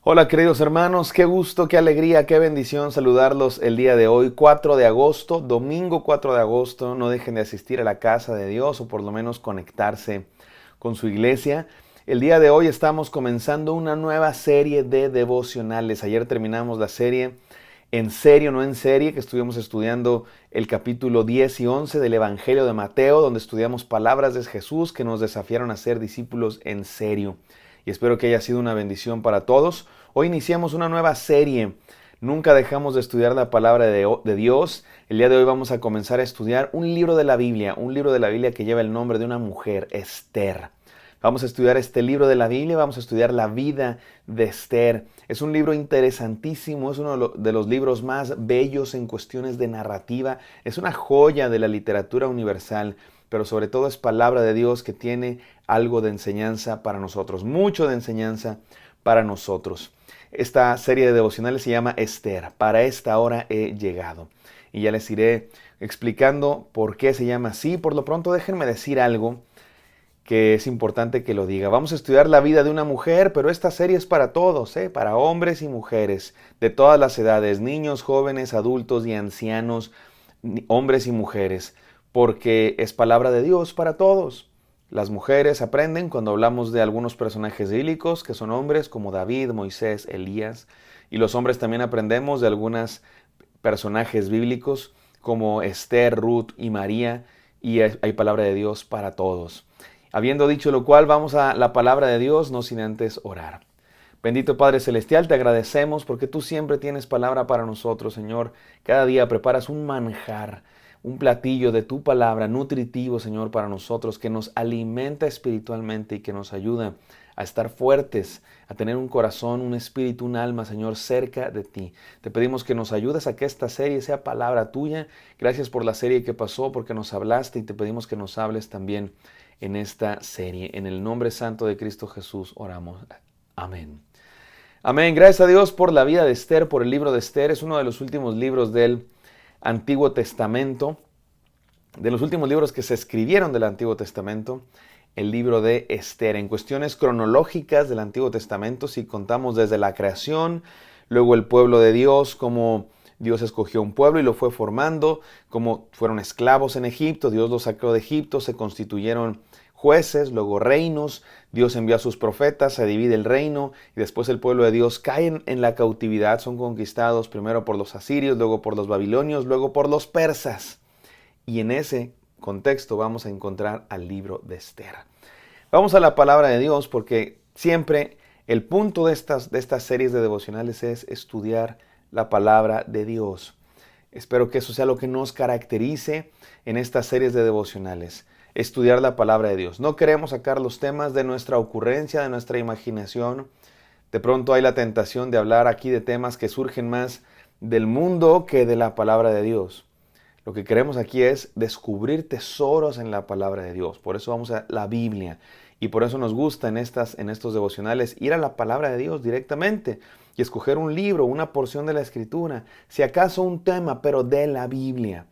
Hola queridos hermanos, qué gusto, qué alegría, qué bendición saludarlos el día de hoy, 4 de agosto, domingo 4 de agosto. No dejen de asistir a la casa de Dios o por lo menos conectarse con su iglesia. El día de hoy estamos comenzando una nueva serie de devocionales. Ayer terminamos la serie En serio, no en serie, que estuvimos estudiando el capítulo 10 y 11 del Evangelio de Mateo, donde estudiamos palabras de Jesús que nos desafiaron a ser discípulos en serio. Y espero que haya sido una bendición para todos. Hoy iniciamos una nueva serie. Nunca dejamos de estudiar la palabra de Dios. El día de hoy vamos a comenzar a estudiar un libro de la Biblia, que lleva el nombre de una mujer, Esther. Vamos a estudiar este libro de la Biblia, vamos a estudiar la vida de Esther. Es un libro interesantísimo, es uno de los libros más bellos en cuestiones de narrativa. Es una joya de la literatura universal, pero sobre todo es palabra de Dios que tiene algo de enseñanza para nosotros, mucho de enseñanza para nosotros. Esta serie de devocionales se llama Esther, para esta hora he llegado. Y ya les iré explicando por qué se llama así. Por lo pronto déjenme decir algo que es importante que lo diga. Vamos a estudiar la vida de una mujer, pero esta serie es para todos, para hombres y mujeres, de todas las edades, niños, jóvenes, adultos y ancianos, hombres y mujeres, porque es palabra de Dios para todos. Las mujeres aprenden cuando hablamos de algunos personajes bíblicos que son hombres como David, Moisés, Elías, y los hombres también aprendemos de algunos personajes bíblicos como Esther, Ruth y María, y hay palabra de Dios para todos. Habiendo dicho lo cual, vamos a la palabra de Dios, no sin antes orar. Bendito Padre Celestial, te agradecemos porque tú siempre tienes palabra para nosotros, Señor. Cada día preparas un manjar, un platillo de tu palabra nutritivo, Señor, para nosotros, que nos alimenta espiritualmente y que nos ayuda a estar fuertes, a tener un corazón, un espíritu, un alma, Señor, cerca de ti. Te pedimos que nos ayudes a que esta serie sea palabra tuya. Gracias por la serie que pasó, porque nos hablaste y te pedimos que nos hables también en esta serie. En el nombre santo de Cristo Jesús oramos. Amén. Amén. Gracias a Dios por la vida de Esther, por el libro de Esther. Es uno de los últimos libros del Antiguo Testamento, de los últimos libros que se escribieron del Antiguo Testamento, el libro de Esther. En cuestiones cronológicas del Antiguo Testamento, si contamos desde la creación, luego el pueblo de Dios, como Dios escogió un pueblo y lo fue formando, como fueron esclavos en Egipto, Dios los sacó de Egipto, se constituyeron jueces, luego reinos, Dios envió a sus profetas, se divide el reino y después el pueblo de Dios cae en la cautividad, son conquistados primero por los asirios, luego por los babilonios, luego por los persas. Y en ese contexto vamos a encontrar al libro de Esther. Vamos a la palabra de Dios porque siempre el punto de estas series de devocionales es estudiar la palabra de Dios. Espero que eso sea lo que nos caracterice en estas series de devocionales. Estudiar la palabra de Dios. No queremos sacar los temas de nuestra ocurrencia, de nuestra imaginación. De pronto hay la tentación de hablar aquí de temas que surgen más del mundo que de la palabra de Dios. Lo que queremos aquí es descubrir tesoros en la palabra de Dios. Por eso vamos a la Biblia. Y por eso nos gusta en estos devocionales ir a la palabra de Dios directamente y escoger un libro, una porción de la Escritura, si acaso un tema, pero de la Biblia.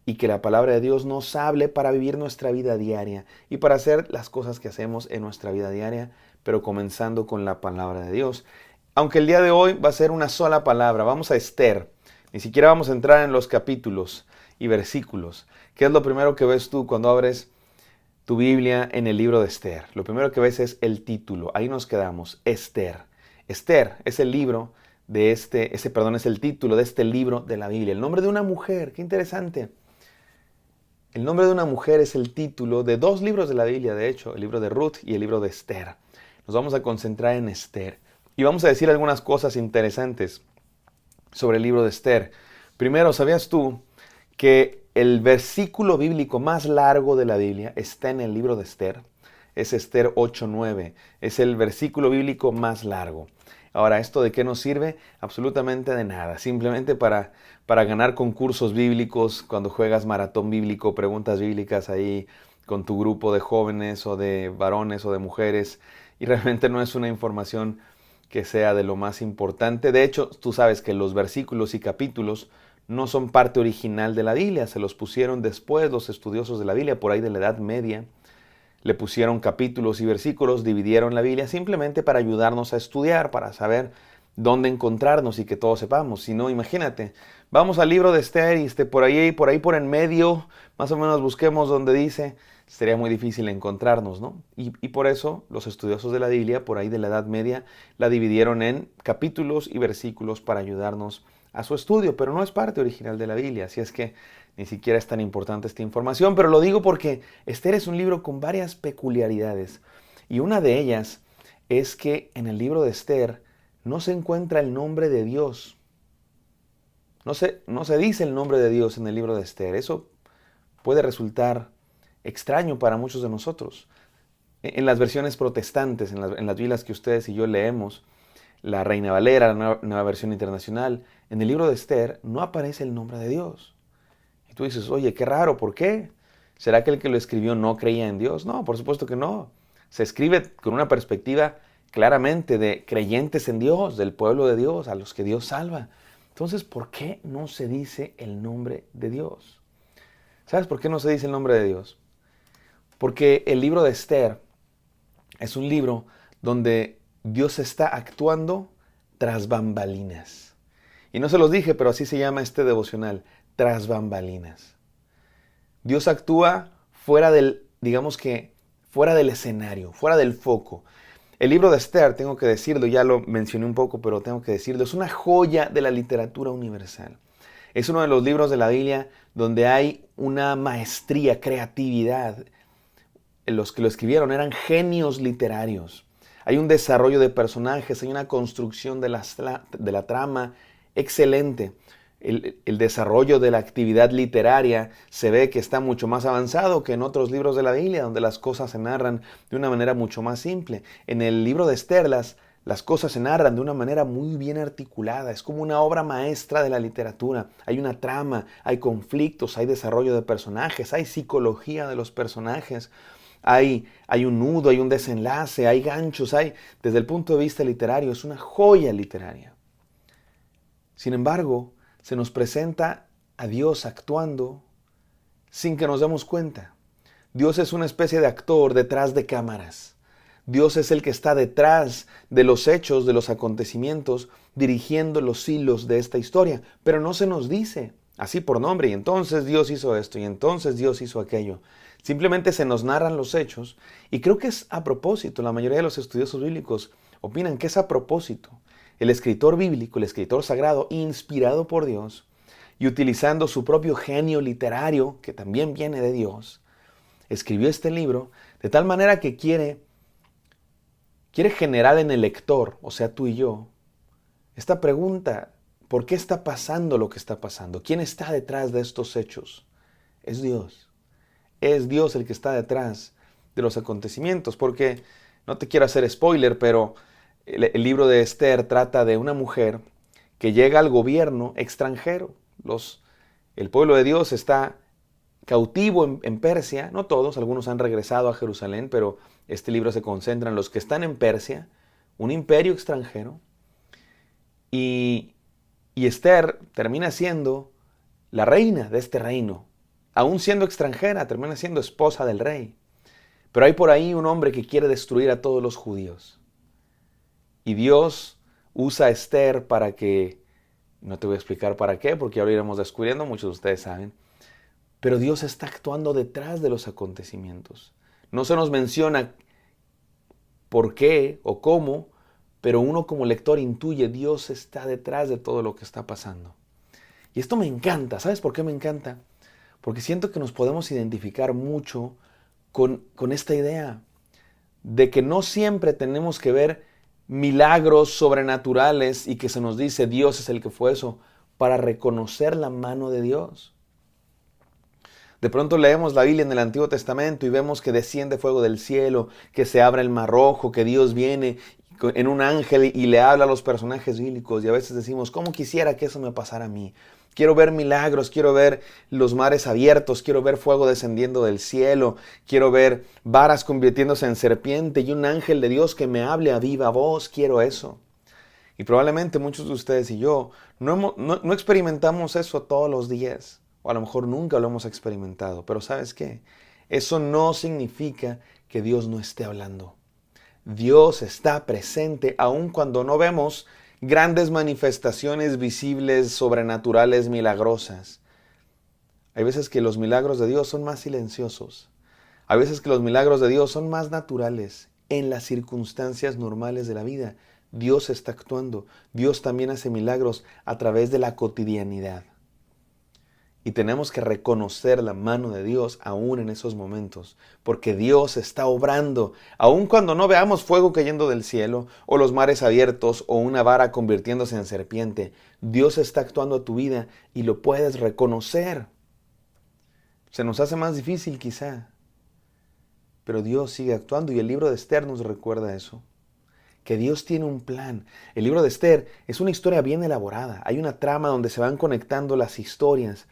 Y que la palabra de Dios nos hable para vivir nuestra vida diaria y para hacer las cosas que hacemos en nuestra vida diaria, pero comenzando con la palabra de Dios. Aunque el día de hoy va a ser una sola palabra, vamos a Esther. Ni siquiera vamos a entrar en los capítulos y versículos. ¿Qué es lo primero que ves tú cuando abres tu Biblia en el libro de Esther? Lo primero que ves es el título. Ahí nos quedamos, Esther. Esther es el libro de es el título de este libro de la Biblia. El nombre de una mujer, qué interesante. El nombre de una mujer es el título de dos libros de la Biblia, de hecho, el libro de Ruth y el libro de Esther. Nos vamos a concentrar en Esther y vamos a decir algunas cosas interesantes sobre el libro de Esther. Primero, ¿sabías tú que el versículo bíblico más largo de la Biblia está en el libro de Esther? Es Esther 8:9. Es el versículo bíblico más largo. Ahora, ¿esto de qué nos sirve? Absolutamente de nada. Simplemente para ganar concursos bíblicos, cuando juegas maratón bíblico, preguntas bíblicas ahí con tu grupo de jóvenes o de varones o de mujeres. Y realmente no es una información que sea de lo más importante. De hecho, tú sabes que los versículos y capítulos no son parte original de la Biblia. Se los pusieron después los estudiosos de la Biblia, por ahí de la Edad Media. le pusieron capítulos y versículos, dividieron la Biblia simplemente para ayudarnos a estudiar, para saber dónde encontrarnos y que todos sepamos. Si no, imagínate, vamos al libro de Esther y por ahí por en medio, más o menos busquemos donde dice, sería muy difícil encontrarnos, ¿no? Y por eso los estudiosos de la Biblia, por ahí de la Edad Media, la dividieron en capítulos y versículos para ayudarnos a su estudio, pero no es parte original de la Biblia, así es que ni siquiera es tan importante esta información, pero lo digo porque Esther es un libro con varias peculiaridades, y una de ellas es que en el libro de Esther no se encuentra el nombre de Dios. No se dice el nombre de Dios en el libro de Esther. Eso puede resultar extraño para muchos de nosotros. En las versiones protestantes, en las Biblias que ustedes y yo leemos, la Reina Valera, la nueva versión internacional, en el libro de Esther no aparece el nombre de Dios. Y tú dices, oye, qué raro, ¿por qué? ¿Será que el que lo escribió no creía en Dios? No, por supuesto que no. Se escribe con una perspectiva claramente de creyentes en Dios, del pueblo de Dios, a los que Dios salva. Entonces, ¿por qué no se dice el nombre de Dios? ¿Sabes por qué no se dice el nombre de Dios? Porque el libro de Esther es un libro donde Dios está actuando tras bambalinas. Y no se los dije, pero así se llama este devocional, tras bambalinas. Dios actúa fuera del, digamos que, fuera del escenario, fuera del foco. El libro de Esther, tengo que decirlo, ya lo mencioné un poco, pero tengo que decirlo, es una joya de la literatura universal. Es uno de los libros de la Biblia donde hay una maestría, creatividad. Los que lo escribieron eran genios literarios. Hay un desarrollo de personajes, hay una construcción de la trama excelente. El desarrollo de la actividad literaria se ve que está mucho más avanzado que en otros libros de la Biblia, donde las cosas se narran de una manera mucho más simple. En el libro de Esther, las cosas se narran de una manera muy bien articulada. Es como una obra maestra de la literatura. Hay una trama, hay conflictos, hay desarrollo de personajes, hay psicología de los personajes. Hay un nudo, hay un desenlace, hay ganchos, desde el punto de vista literario, es una joya literaria. Sin embargo, se nos presenta a Dios actuando sin que nos demos cuenta. Dios es una especie de actor detrás de cámaras. Dios es el que está detrás de los hechos, de los acontecimientos, dirigiendo los hilos de esta historia, pero no se nos dice así por nombre, y entonces Dios hizo esto, y entonces Dios hizo aquello. Simplemente se nos narran los hechos, y creo que es a propósito. La mayoría de los estudiosos bíblicos opinan que es a propósito. El escritor bíblico, el escritor sagrado, inspirado por Dios, y utilizando su propio genio literario, que también viene de Dios, escribió este libro de tal manera que quiere generar en el lector, o sea, tú y yo, esta pregunta: ¿por qué está pasando lo que está pasando? ¿Quién está detrás de estos hechos? Es Dios. Es Dios el que está detrás de los acontecimientos, porque no te quiero hacer spoiler, pero el libro de Esther trata de una mujer que llega al gobierno extranjero. El pueblo de Dios está cautivo en Persia, no todos, algunos han regresado a Jerusalén, pero este libro se concentra en los que están en Persia, un imperio extranjero, y Esther termina siendo la reina de este reino. Aún siendo extranjera, termina siendo esposa del rey. Pero hay por ahí un hombre que quiere destruir a todos los judíos. Y Dios usa a Esther para que, no te voy a explicar para qué, porque ya lo iremos descubriendo, muchos de ustedes saben, pero Dios está actuando detrás de los acontecimientos. No se nos menciona por qué o cómo, pero uno como lector intuye, Dios está detrás de todo lo que está pasando. Y esto me encanta. ¿Sabes por qué me encanta? Porque siento que nos podemos identificar mucho con esta idea de que no siempre tenemos que ver milagros sobrenaturales y que se nos dice Dios es el que fue eso, para reconocer la mano de Dios. De pronto leemos la Biblia en el Antiguo Testamento y vemos que desciende fuego del cielo, que se abre el mar rojo, que Dios viene en un ángel y le habla a los personajes bíblicos, y a veces decimos, ¿cómo quisiera que eso me pasara a mí? Quiero ver milagros, quiero ver los mares abiertos, quiero ver fuego descendiendo del cielo, quiero ver varas convirtiéndose en serpiente y un ángel de Dios que me hable a viva voz, quiero eso. Y probablemente muchos de ustedes y yo no experimentamos eso todos los días, o a lo mejor nunca lo hemos experimentado, pero ¿sabes qué? Eso no significa que Dios no esté hablando. Dios está presente aun cuando no vemos grandes manifestaciones visibles, sobrenaturales, milagrosas. Hay veces que los milagros de Dios son más silenciosos. Hay veces que los milagros de Dios son más naturales. En las circunstancias normales de la vida, Dios está actuando. Dios también hace milagros a través de la cotidianidad. Y tenemos que reconocer la mano de Dios aún en esos momentos, porque Dios está obrando, aun cuando no veamos fuego cayendo del cielo, o los mares abiertos, o una vara convirtiéndose en serpiente. Dios está actuando a tu vida y lo puedes reconocer. Se nos hace más difícil quizá, pero Dios sigue actuando y el libro de Esther nos recuerda eso. Que Dios tiene un plan. El libro de Esther es una historia bien elaborada. Hay una trama donde se van conectando las historias,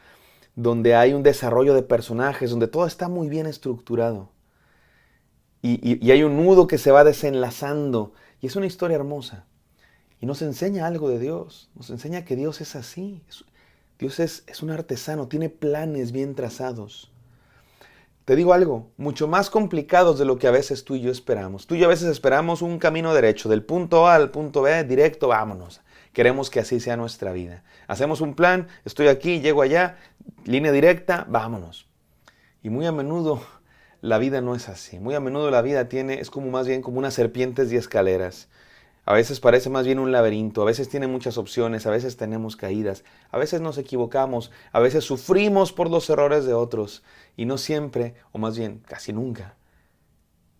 donde hay un desarrollo de personajes, donde todo está muy bien estructurado. Y hay un nudo que se va desenlazando. Y es una historia hermosa. Y nos enseña algo de Dios. Nos enseña que Dios es así. Dios es un artesano, tiene planes bien trazados. Te digo algo, mucho más complicados de lo que a veces tú y yo esperamos. Tú y yo a veces esperamos un camino derecho, del punto A al punto B, directo, vámonos. Queremos que así sea nuestra vida. Hacemos un plan, estoy aquí, llego allá, línea directa, vámonos. Y muy a menudo la vida no es así. Muy a menudo la vida es como más bien como unas serpientes y escaleras. A veces parece más bien un laberinto, a veces tiene muchas opciones, a veces tenemos caídas, a veces nos equivocamos, a veces sufrimos por los errores de otros y no siempre, o más bien casi nunca,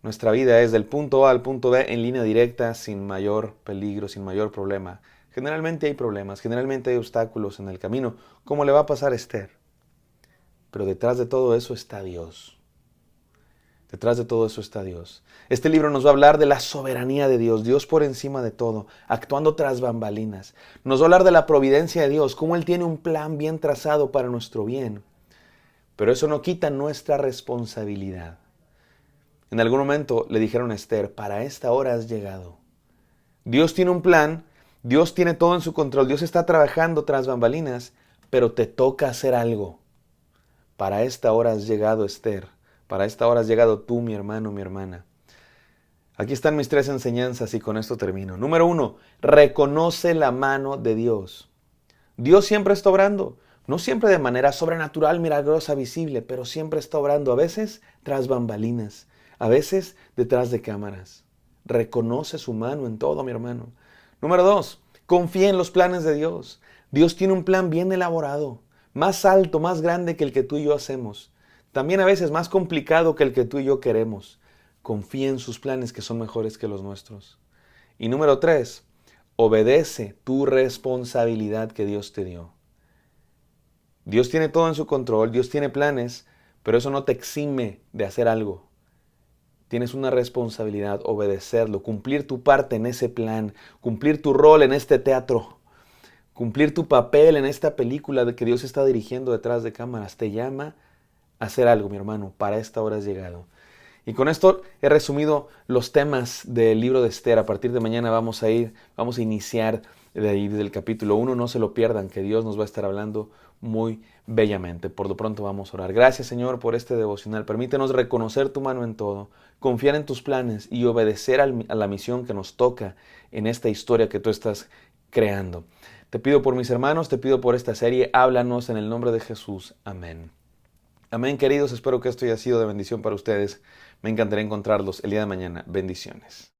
nuestra vida es del punto A al punto B en línea directa, sin mayor peligro, sin mayor problema. Generalmente hay problemas, generalmente hay obstáculos en el camino, como le va a pasar a Esther. Pero detrás de todo eso está Dios. Detrás de todo eso está Dios. Este libro nos va a hablar de la soberanía de Dios, Dios por encima de todo, actuando tras bambalinas. Nos va a hablar de la providencia de Dios, cómo Él tiene un plan bien trazado para nuestro bien. Pero eso no quita nuestra responsabilidad. En algún momento le dijeron a Esther, para esta hora has llegado. Dios tiene un plan, Dios tiene todo en su control, Dios está trabajando tras bambalinas, pero te toca hacer algo. Para esta hora has llegado, Esther. Para esta hora has llegado tú, mi hermano, mi hermana. Aquí están mis 3 enseñanzas y con esto termino. Número 1, reconoce la mano de Dios. Dios siempre está obrando. No siempre de manera sobrenatural, milagrosa, visible, pero siempre está obrando. A veces tras bambalinas, a veces detrás de cámaras. Reconoce su mano en todo, mi hermano. Número 2, confía en los planes de Dios. Dios tiene un plan bien elaborado, más alto, más grande que el que tú y yo hacemos. También a veces más complicado que el que tú y yo queremos. Confía en sus planes que son mejores que los nuestros. Y número 3, obedece tu responsabilidad que Dios te dio. Dios tiene todo en su control, Dios tiene planes, pero eso no te exime de hacer algo. Tienes una responsabilidad, obedecerlo, cumplir tu parte en ese plan, cumplir tu rol en este teatro, cumplir tu papel en esta película de que Dios está dirigiendo detrás de cámaras. Te llama hacer algo, mi hermano, para esta hora has llegado. Y con esto he resumido los temas del libro de Esther. A partir de mañana vamos a iniciar de ahí desde el capítulo 1. No se lo pierdan, que Dios nos va a estar hablando muy bellamente. Por lo pronto vamos a orar. Gracias, Señor, por este devocional. Permítenos reconocer tu mano en todo, confiar en tus planes y obedecer a la misión que nos toca en esta historia que tú estás creando. Te pido por mis hermanos, te pido por esta serie. Háblanos en el nombre de Jesús. Amén. Amén, queridos. Espero que esto haya sido de bendición para ustedes. Me encantaría encontrarlos el día de mañana. Bendiciones.